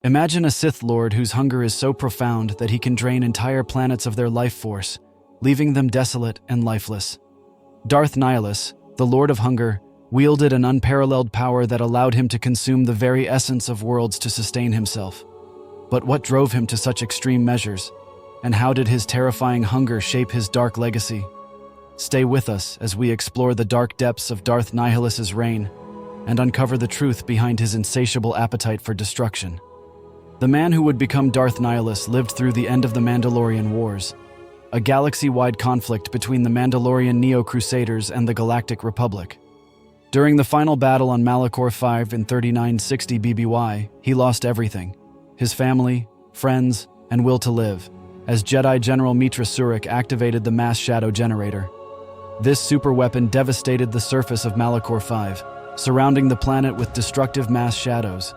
Imagine a Sith Lord whose hunger is so profound that he can drain entire planets of their life force, leaving them desolate and lifeless. Darth Nihilus, the Lord of Hunger, wielded an unparalleled power that allowed him to consume the very essence of worlds to sustain himself. But what drove him to such extreme measures? And how did his terrifying hunger shape his dark legacy? Stay with us as we explore the dark depths of Darth Nihilus's reign and uncover the truth behind his insatiable appetite for destruction. The man who would become Darth Nihilus lived through the end of the Mandalorian Wars, a galaxy-wide conflict between the Mandalorian Neo-Crusaders and the Galactic Republic. During the final battle on Malachor V in 3960 BBY, he lost everything: his family, friends, and will to live, as Jedi General Mitra Surik activated the Mass Shadow Generator. This superweapon devastated the surface of Malachor V, surrounding the planet with destructive mass shadows.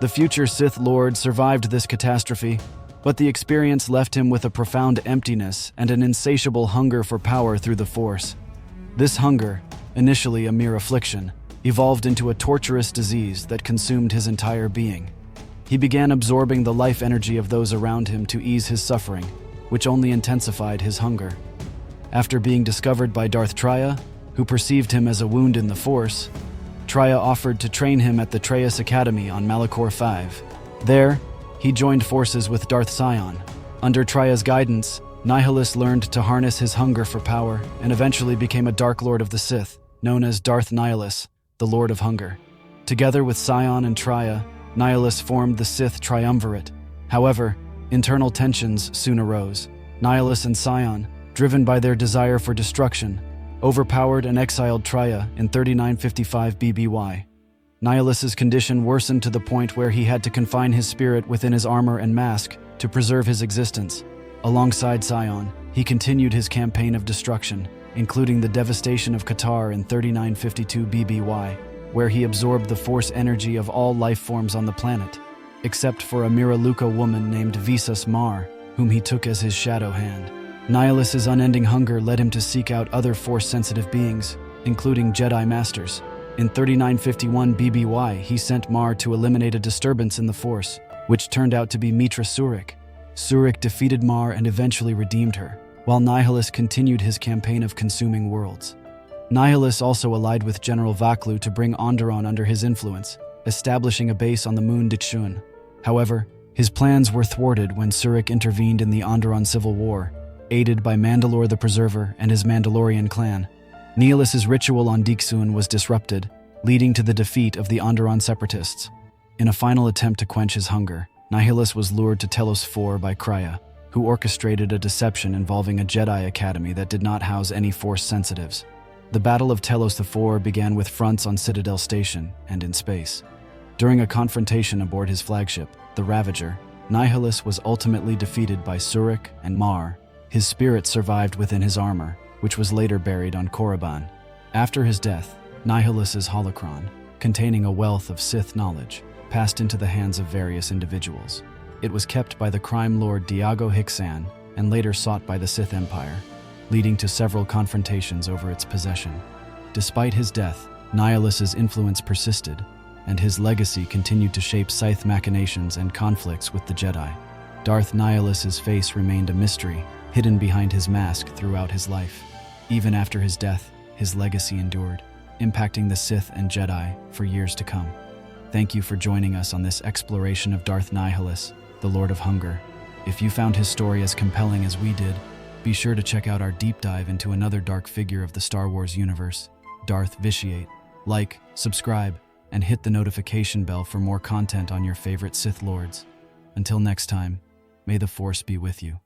The future Sith Lord survived this catastrophe, but the experience left him with a profound emptiness and an insatiable hunger for power through the Force. This hunger, initially a mere affliction, evolved into a torturous disease that consumed his entire being. He began absorbing the life energy of those around him to ease his suffering, which only intensified his hunger. After being discovered by Darth Traya, who perceived him as a wound in the Force, Traya offered to train him at the Trayus Academy on Malachor V. There, he joined forces with Darth Sion. Under Traya's guidance, Nihilus learned to harness his hunger for power and eventually became a Dark Lord of the Sith, known as Darth Nihilus, the Lord of Hunger. Together with Sion and Traya, Nihilus formed the Sith Triumvirate. However, internal tensions soon arose. Nihilus and Sion, driven by their desire for destruction, overpowered and exiled Traya in 3955 BBY. Nihilus's condition worsened to the point where he had to confine his spirit within his armor and mask to preserve his existence. Alongside Sion, he continued his campaign of destruction, including the devastation of Qatar in 3952 BBY, where he absorbed the Force energy of all life forms on the planet, except for a Miraluka woman named Visas Mar, whom he took as his shadow hand. Nihilus's unending hunger led him to seek out other Force-sensitive beings, including Jedi Masters. In 3951 BBY, he sent Mar to eliminate a disturbance in the Force, which turned out to be Mitra Surik. Surik defeated Mar and eventually redeemed her, while Nihilus continued his campaign of consuming worlds. Nihilus also allied with General Vaklu to bring Onderon under his influence, establishing a base on the moon Dixun. However, his plans were thwarted when Surik intervened in the Onderon Civil War, aided by Mandalore the Preserver and his Mandalorian clan. Nihilus's ritual on Dixun was disrupted, leading to the defeat of the Onderon separatists. In a final attempt to quench his hunger, Nihilus was lured to Telos IV by Kraya, who orchestrated a deception involving a Jedi Academy that did not house any Force sensitives. The Battle of Telos IV began with fronts on Citadel Station and in space. During a confrontation aboard his flagship, the Ravager, Nihilus was ultimately defeated by Surik and Mar. His spirit survived within his armor, which was later buried on Korriban. After his death, Nihilus's holocron, containing a wealth of Sith knowledge, passed into the hands of various individuals. It was kept by the crime lord Diago Hixan and later sought by the Sith Empire, leading to several confrontations over its possession. Despite his death, Nihilus's influence persisted, and his legacy continued to shape Sith machinations and conflicts with the Jedi. Darth Nihilus's face remained a mystery, hidden behind his mask throughout his life. Even after his death, his legacy endured, impacting the Sith and Jedi for years to come. Thank you for joining us on this exploration of Darth Nihilus, the Lord of Hunger. If you found his story as compelling as we did, be sure to check out our deep dive into another dark figure of the Star Wars universe, Darth Vitiate. Like, subscribe, and hit the notification bell for more content on your favorite Sith Lords. Until next time, may the Force be with you.